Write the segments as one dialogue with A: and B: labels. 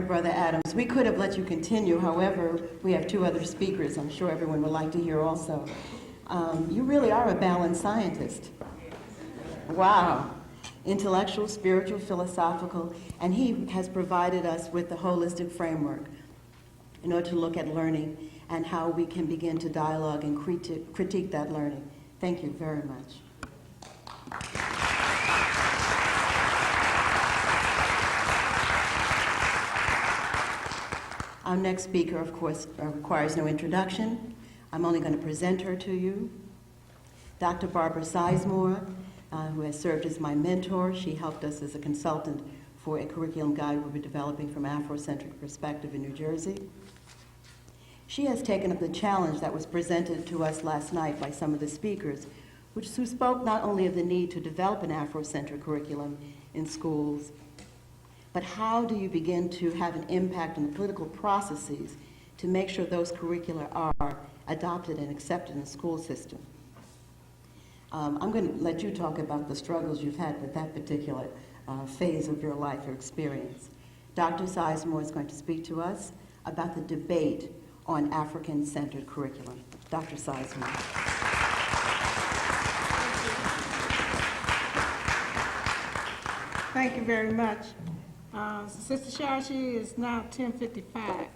A: sorry, Brother Adams. We could have let you continue. However, we have two other speakers I'm sure everyone would like to hear also. You really are a balanced scientist. Wow. Intellectual, spiritual, philosophical, and he has provided us with the holistic framework in order to look at learning and how we can begin to dialogue and critique that learning. Thank you very much. Our next speaker, of course, requires no introduction. I'm only going to present her to you. Dr. Barbara Sizemore, who has served as my mentor. She helped us as a consultant for a curriculum guide we'll be developing from Afrocentric perspective in New Jersey. She has taken up the challenge that was presented to us last night by some of the speakers, who spoke not only of the need to develop an Afrocentric curriculum in schools, but how do you begin to have an impact on the political processes to make sure those curricula are adopted and accepted in the school system. I'm going to let you talk about the struggles you've had with that particular phase of your life or experience. Dr. Sizemore is going to speak to us about the debate on African-centered curriculum. Dr. Sizemore.
B: Thank you very much. Sister Shashi, is now 10:55.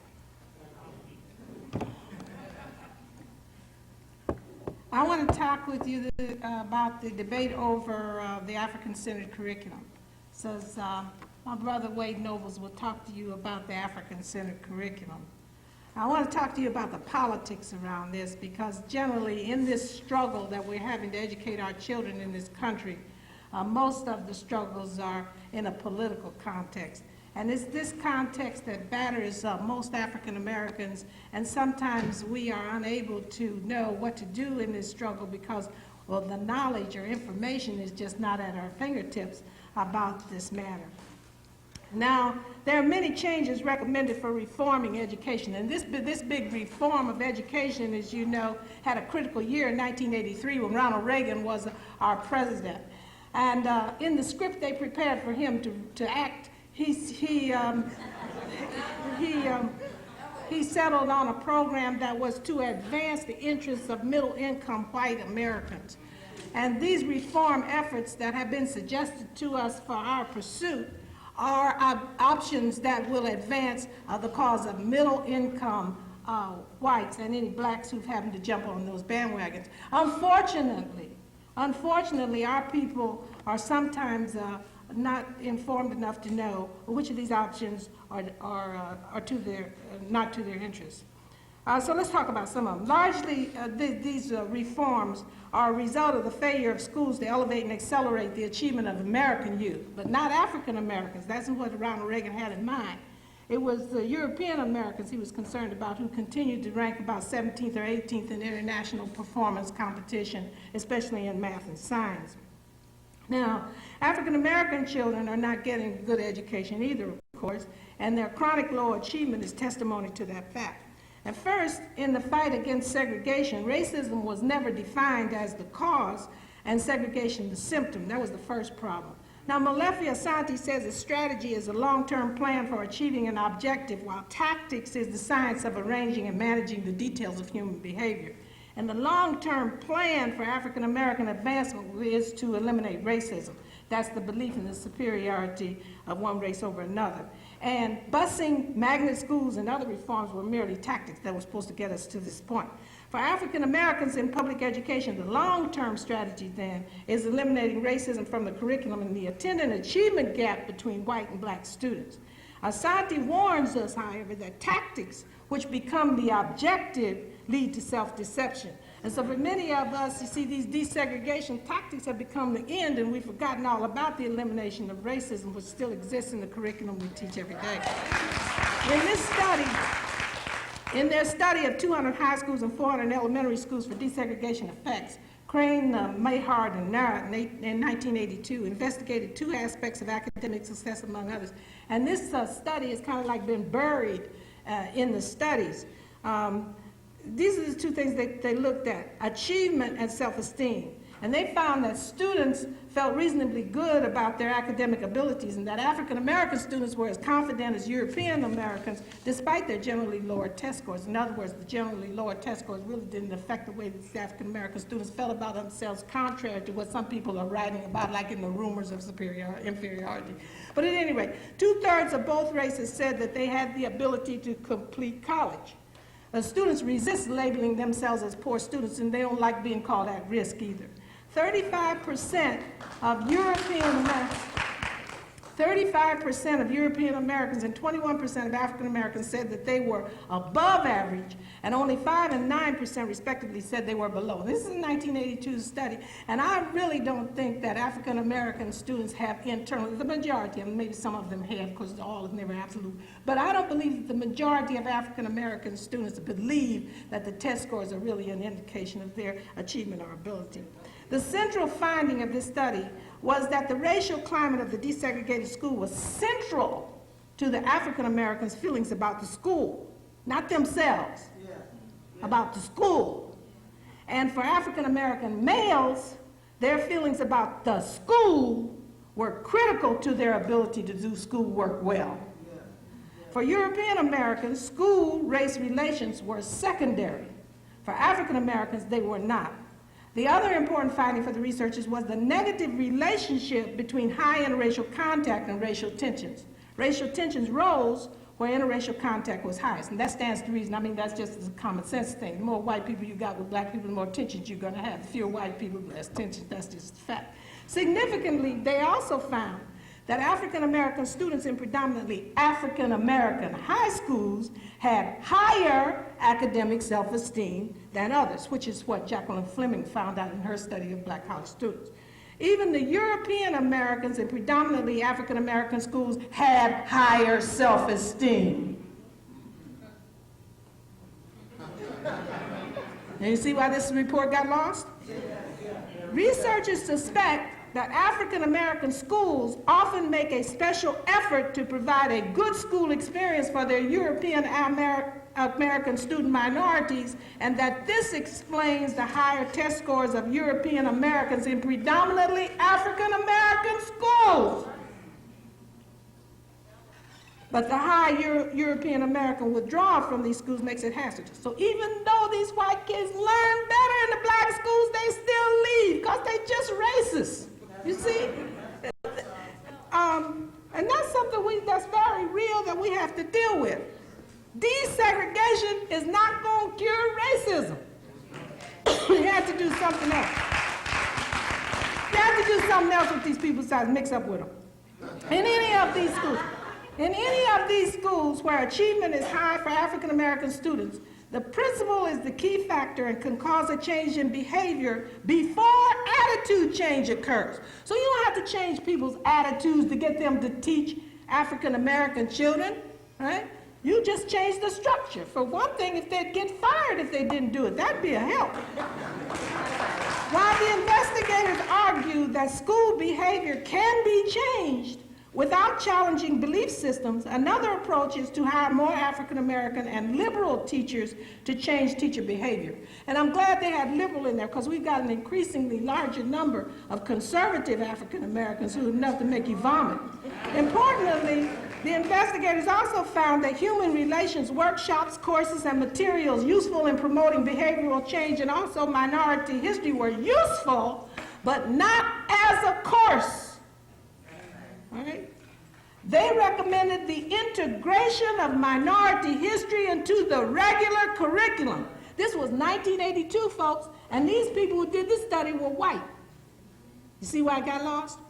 B: I want to talk with you about the debate over the African-centered curriculum. Says my brother Wade Nobles will talk to you about the African-centered curriculum. I want to talk to you about the politics around this, because generally in this struggle that we're having to educate our children in this country, most of the struggles are in a political context. And it's this context that batters most African Americans, and sometimes we are unable to know what to do in this struggle because, well, the knowledge or information is just not at our fingertips about this matter. Now, there are many changes recommended for reforming education, and this big reform of education, as you know, had a critical year in 1983 when Ronald Reagan was our president. And in the script they prepared for him to act, he settled on a program that was to advance the interests of middle-income white Americans. And these reform efforts that have been suggested to us for our pursuit are options that will advance the cause of middle-income whites and any blacks who've happened to jump on those bandwagons. Unfortunately, our people are sometimes not informed enough to know which of these options are to their not to their interests. So let's talk about some of them. Largely, these reforms are a result of the failure of schools to elevate and accelerate the achievement of American youth, but not African Americans. That's what Ronald Reagan had in mind. It was the European Americans he was concerned about, who continued to rank about 17th or 18th in international performance competition, especially in math and science. Now, African American children are not getting good education either, of course, and their chronic low achievement is testimony to that fact. And first, in the fight against segregation, racism was never defined as the cause and segregation the symptom. That was the first problem. Now, Molefi Asante says that strategy is a long-term plan for achieving an objective, while tactics is the science of arranging and managing the details of human behavior. And the long-term plan for African-American advancement is to eliminate racism. That's the belief in the superiority of one race over another. And busing, magnet schools, and other reforms were merely tactics that were supposed to get us to this point. For African Americans in public education, the long-term strategy then is eliminating racism from the curriculum and the attendant achievement gap between white and black students. Asante warns us, however, that tactics which become the objective lead to self-deception. And so for many of us, you see, these desegregation tactics have become the end, and we've forgotten all about the elimination of racism, which still exists in the curriculum we teach every day. In their study of 200 high schools and 400 elementary schools for desegregation effects, Crane, Mayhard, and Narrett in 1982 investigated two aspects of academic success, among others. And this study has kind of like been buried in the studies. These are the two things they looked at: achievement and self-esteem. And they found that students felt reasonably good about their academic abilities and that African American students were as confident as European Americans despite their generally lower test scores. In other words, the generally lower test scores really didn't affect the way that the African American students felt about themselves, contrary to what some people are writing about, like in the rumors of inferiority. But at any rate, 2/3 of both races said that they had the ability to complete college. The students resist labeling themselves as poor students, and they don't like being called at risk either. 35% of European Americans and 21% of African Americans said that they were above average, and only 5% and 9% respectively said they were below. This is a 1982 study, and I really don't think that African American students have internally, the majority of them, maybe some of them have, because all is never absolute, but I don't believe that the majority of African American students believe that the test scores are really an indication of their achievement or ability. The central finding of this study was that the racial climate of the desegregated school was central to the African Americans' feelings about the school, not themselves, about the school. And for African American males, their feelings about the school were critical to their ability to do schoolwork well. For European Americans, school-race relations were secondary. For African Americans, they were not. The other important finding for the researchers was the negative relationship between high interracial contact and racial tensions. Racial tensions rose where interracial contact was highest, and that stands to reason. I mean, that's just a common sense thing. The more white people you got with black people, the more tensions you're going to have. The fewer white people, less tensions. That's just a fact. Significantly, they also found that African American students in predominantly African American high schools had higher academic self-esteem than others, which is what Jacqueline Fleming found out in her study of black college students. Even the European Americans in predominantly African American schools had higher self-esteem. And you see why this report got lost? Researchers suspect that African American schools often make a special effort to provide a good school experience for their European American student minorities, and that this explains the higher test scores of European Americans in predominantly African American schools. But the high European American withdrawal from these schools makes it hazardous. So even though these white kids learn better in the black schools, they still leave because they're just racist. You see? And that's something that's very real that we have to deal with. Desegregation is not going to cure racism. You have to do something else. You have to do something else with these people besides mix up with them. In any of these schools where achievement is high for African American students, the principal is the key factor and can cause a change in behavior before attitude change occurs. So you don't have to change people's attitudes to get them to teach African American children, right? You just change the structure. For one thing, if they'd get fired if they didn't do it, that'd be a help. While the investigators argue that school behavior can be changed without challenging belief systems, another approach is to hire more African American and liberal teachers to change teacher behavior. And I'm glad they had liberal in there because we've got an increasingly larger number of conservative African Americans who are enough to make you vomit. Importantly, the investigators also found that human relations workshops, courses, and materials useful in promoting behavioral change and also minority history were useful, but not as a course. Right? They recommended the integration of minority history into the regular curriculum. This was 1982, folks, and these people who did this study were white. You see why I got lost?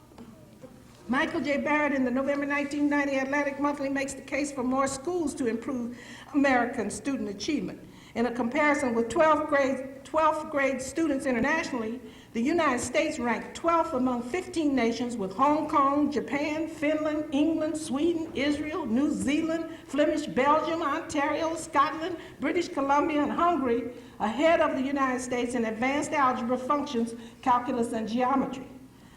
B: Michael J. Barrett in the November 1990 Atlantic Monthly makes the case for more schools to improve American student achievement. In a comparison with 12th grade students internationally, the United States ranked 12th among 15 nations, with Hong Kong, Japan, Finland, England, Sweden, Israel, New Zealand, Flemish Belgium, Ontario, Scotland, British Columbia, and Hungary ahead of the United States in advanced algebra, functions, calculus, and geometry.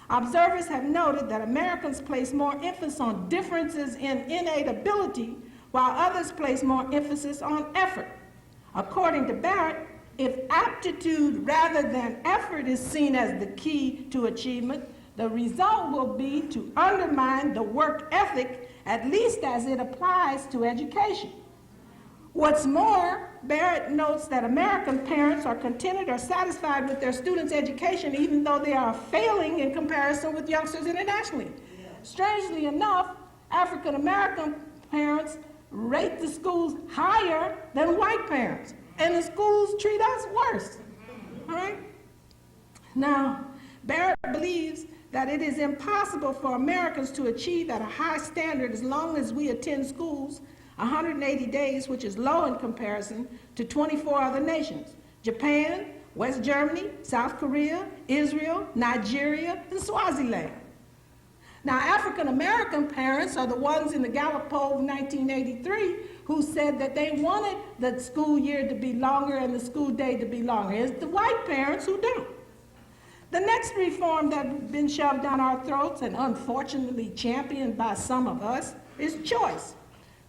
B: Observers have noted that Americans place more emphasis on differences in innate ability, while others place more emphasis on effort. According to Barrett, If aptitude rather than effort is seen as the key to achievement, the result will be to undermine the work ethic, at least as it applies to education. What's more, Barrett notes that American parents are contented or satisfied with their students' education even though they are failing in comparison with youngsters internationally. Strangely enough, African American parents rate the schools higher than white parents, and the schools treat us worse. All right? Now, Barrett believes that it is impossible for Americans to achieve at a high standard as long as we attend schools 180 days, which is low in comparison to 24 other nations: Japan, West Germany, South Korea, Israel, Nigeria, and Swaziland. Now, African American parents are the ones in the Gallup poll of 1983 who said that they wanted the school year to be longer and the school day to be longer. It's the white parents who don't. The next reform that's been shoved down our throats and unfortunately championed by some of us is choice.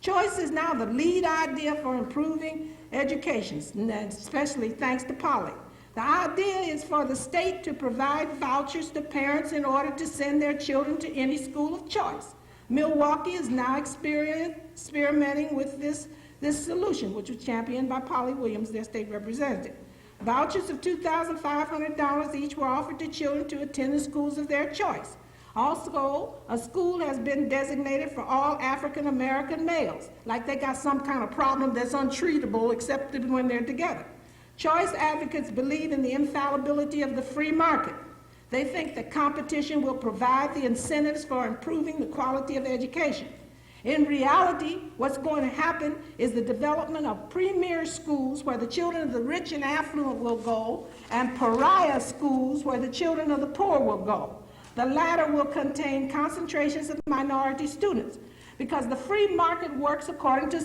B: Choice is now the lead idea for improving education, especially thanks to Polly. The idea is for the state to provide vouchers to parents in order to send their children to any school of choice. Milwaukee is now experimenting with this solution, which was championed by Polly Williams, their state representative. Vouchers of $2,500 each were offered to children to attend the schools of their choice. Also, a school has been designated for all African American males, like they got some kind of problem that's untreatable except when they're together. Choice advocates believe in the infallibility of the free market. They think that competition will provide the incentives for improving the quality of education. In reality, what's going to happen is the development of premier schools where the children of the rich and affluent will go, and pariah schools where the children of the poor will go. The latter will contain concentrations of minority students because the free market works according to